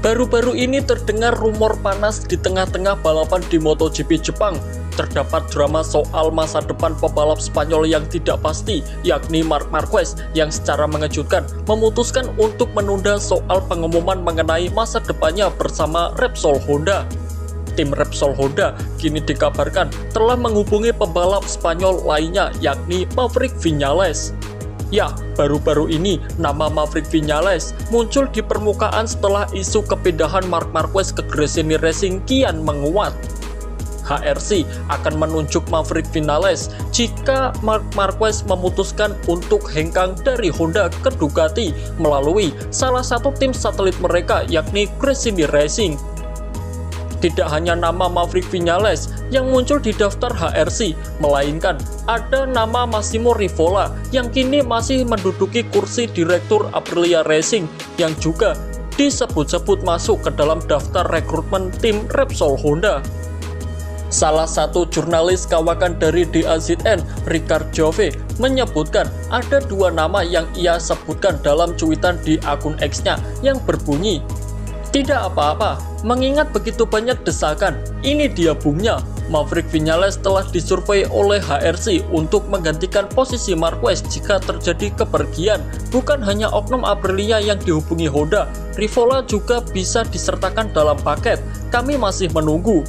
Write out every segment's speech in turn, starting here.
Baru-baru ini terdengar rumor panas di tengah-tengah balapan di MotoGP Jepang. Terdapat drama soal masa depan pebalap Spanyol yang tidak pasti, yakni Marc Marquez, yang secara mengejutkan memutuskan untuk menunda soal pengumuman mengenai masa depannya bersama Repsol Honda. Tim Repsol Honda kini dikabarkan telah menghubungi pembalap Spanyol lainnya, yakni Maverick Viñales. Ya, baru-baru ini nama Maverick Viñales muncul di permukaan setelah isu kepindahan Marc Marquez ke Gresini Racing kian menguat. HRC akan menunjuk Maverick Viñales jika Marc Marquez memutuskan untuk hengkang dari Honda ke Ducati melalui salah satu tim satelit mereka, yakni Gresini Racing. Tidak hanya nama Maverick Viñales yang muncul di daftar HRC, melainkan ada nama Massimo Rivola yang kini masih menduduki kursi Direktur Aprilia Racing yang juga disebut-sebut masuk ke dalam daftar rekrutmen tim Repsol Honda. Salah satu jurnalis kawakan dari DAZN, Ricard Jove, menyebutkan ada dua nama yang ia sebutkan dalam cuitan di akun X-nya yang berbunyi, "Tidak apa-apa, mengingat begitu banyak desakan, ini dia boomnya." Maverick Viñales telah disurvei oleh HRC untuk menggantikan posisi Marquez jika terjadi kepergian. Bukan hanya oknum Aprilia yang dihubungi Honda, Rivola juga bisa disertakan dalam paket. Kami masih menunggu.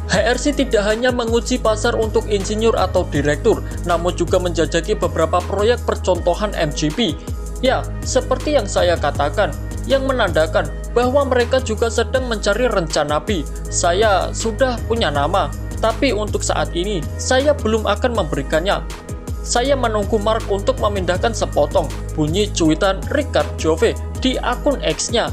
HRC tidak hanya menguji pasar untuk insinyur atau direktur, namun juga menjajaki beberapa proyek percontohan MGP. Ya, seperti yang saya katakan, yang menandakan bahwa mereka juga sedang mencari rencana B. Saya sudah punya nama, tapi untuk saat ini saya belum akan memberikannya. Saya menunggu Mark untuk memindahkan sepotong, bunyi cuitan Ricard Jove di akun X-nya.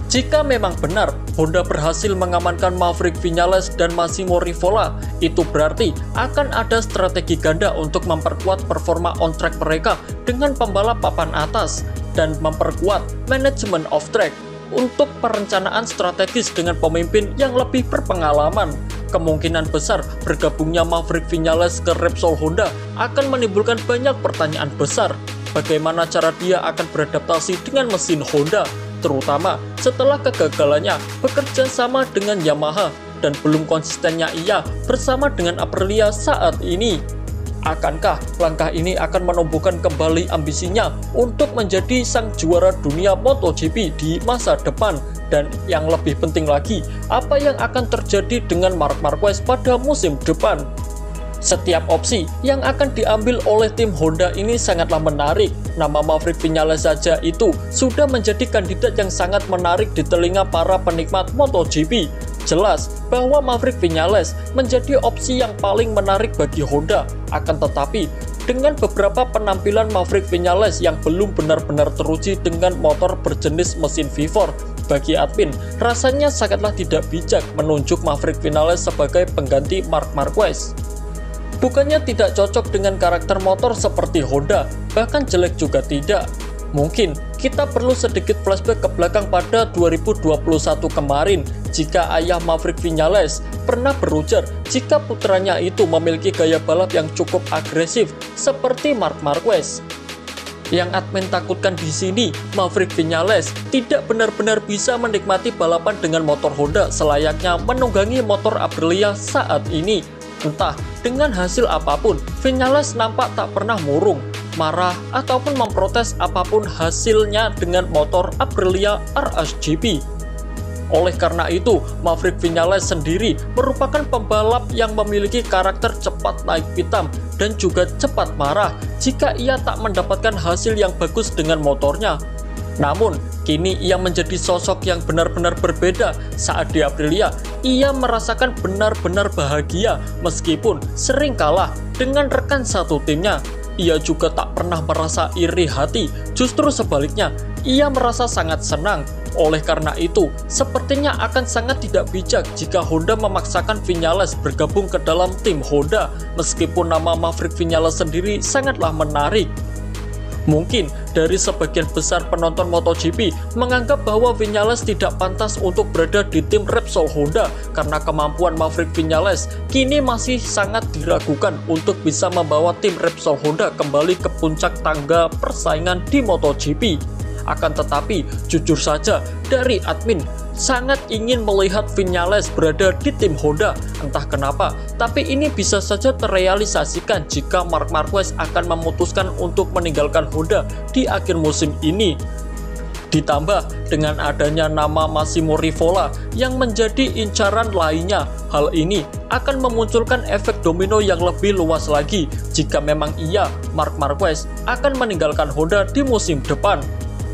Jika memang benar Honda berhasil mengamankan Maverick Viñales dan Massimo Rivola, itu berarti akan ada strategi ganda untuk memperkuat performa on track mereka dengan pembalap papan atas dan memperkuat manajemen off track untuk perencanaan strategis dengan pemimpin yang lebih berpengalaman. Kemungkinan besar bergabungnya Maverick Viñales ke Repsol Honda akan menimbulkan banyak pertanyaan besar. Bagaimana cara dia akan beradaptasi dengan mesin Honda, terutama setelah kegagalannya bekerja sama dengan Yamaha dan belum konsistennya ia bersama dengan Aprilia saat ini. Akankah langkah ini akan menumbuhkan kembali ambisinya untuk menjadi sang juara dunia MotoGP di masa depan? Dan yang lebih penting lagi, apa yang akan terjadi dengan Marc Marquez pada musim depan? Setiap opsi yang akan diambil oleh tim Honda ini sangatlah menarik. Nama Maverick Viñales saja itu sudah menjadi kandidat yang sangat menarik di telinga para penikmat MotoGP. Jelas bahwa Maverick Viñales menjadi opsi yang paling menarik bagi Honda. Akan tetapi, dengan beberapa penampilan Maverick Viñales yang belum benar-benar teruji dengan motor berjenis mesin V4, bagi admin rasanya sangatlah tidak bijak menunjuk Maverick Viñales sebagai pengganti Marc Marquez. Bukannya tidak cocok dengan karakter motor seperti Honda, bahkan jelek juga tidak. Mungkin kita perlu sedikit flashback ke belakang pada 2021 kemarin, jika ayah Maverick Viñales pernah berujar jika putranya itu memiliki gaya balap yang cukup agresif seperti Marc Marquez. Yang admin takutkan di sini, Maverick Viñales tidak benar-benar bisa menikmati balapan dengan motor Honda selayaknya menunggangi motor Aprilia saat ini. Entah dengan hasil apapun, Viñales nampak tak pernah murung, marah, ataupun memprotes apapun hasilnya dengan motor Aprilia RSGP. Oleh karena itu, Maverick Viñales sendiri merupakan pembalap yang memiliki karakter cepat naik pitam dan juga cepat marah jika ia tak mendapatkan hasil yang bagus dengan motornya. Namun, kini ia menjadi sosok yang benar-benar berbeda. Saat di Aprilia, ia merasakan benar-benar bahagia meskipun sering kalah dengan rekan satu timnya. Ia juga tak pernah merasa iri hati, justru sebaliknya, ia merasa sangat senang. Oleh karena itu, sepertinya akan sangat tidak bijak jika Honda memaksakan Viñales bergabung ke dalam tim Honda, meskipun nama Maverick Viñales sendiri sangatlah menarik. Mungkin dari sebagian besar penonton MotoGP menganggap bahwa Viñales tidak pantas untuk berada di tim Repsol Honda karena kemampuan Maverick Viñales kini masih sangat diragukan untuk bisa membawa tim Repsol Honda kembali ke puncak tangga persaingan di MotoGP. Akan tetapi, jujur saja, dari admin sangat ingin melihat Viñales berada di tim Honda, entah kenapa, tapi ini bisa saja terrealisasikan jika Marc Marquez akan memutuskan untuk meninggalkan Honda di akhir musim ini. Ditambah dengan adanya nama Massimo Rivola yang menjadi incaran lainnya, hal ini akan memunculkan efek domino yang lebih luas lagi jika memang iya Marc Marquez akan meninggalkan Honda di musim depan.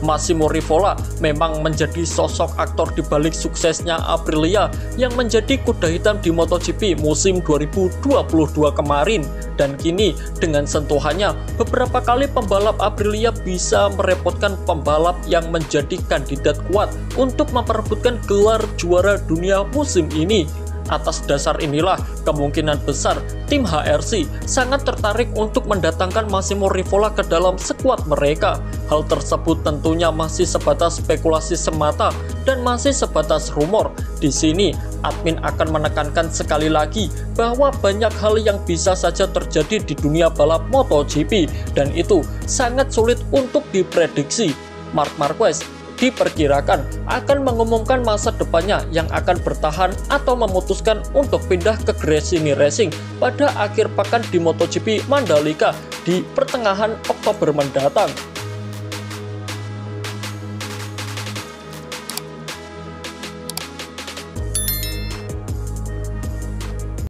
Massimo Rivola memang menjadi sosok aktor di balik suksesnya Aprilia yang menjadi kuda hitam di MotoGP musim 2022 kemarin. Dan kini dengan sentuhannya, beberapa kali pembalap Aprilia bisa merepotkan pembalap yang menjadi kandidat kuat untuk memperebutkan gelar juara dunia musim ini. Atas dasar inilah, kemungkinan besar tim HRC sangat tertarik untuk mendatangkan Massimo Rivola ke dalam skuad mereka. Hal tersebut tentunya masih sebatas spekulasi semata dan masih sebatas rumor. Di sini, admin akan menekankan sekali lagi bahwa banyak hal yang bisa saja terjadi di dunia balap MotoGP dan itu sangat sulit untuk diprediksi. Marc Marquez diperkirakan akan mengumumkan masa depannya yang akan bertahan atau memutuskan untuk pindah ke Gresini Racing pada akhir pekan di MotoGP Mandalika di pertengahan Oktober mendatang.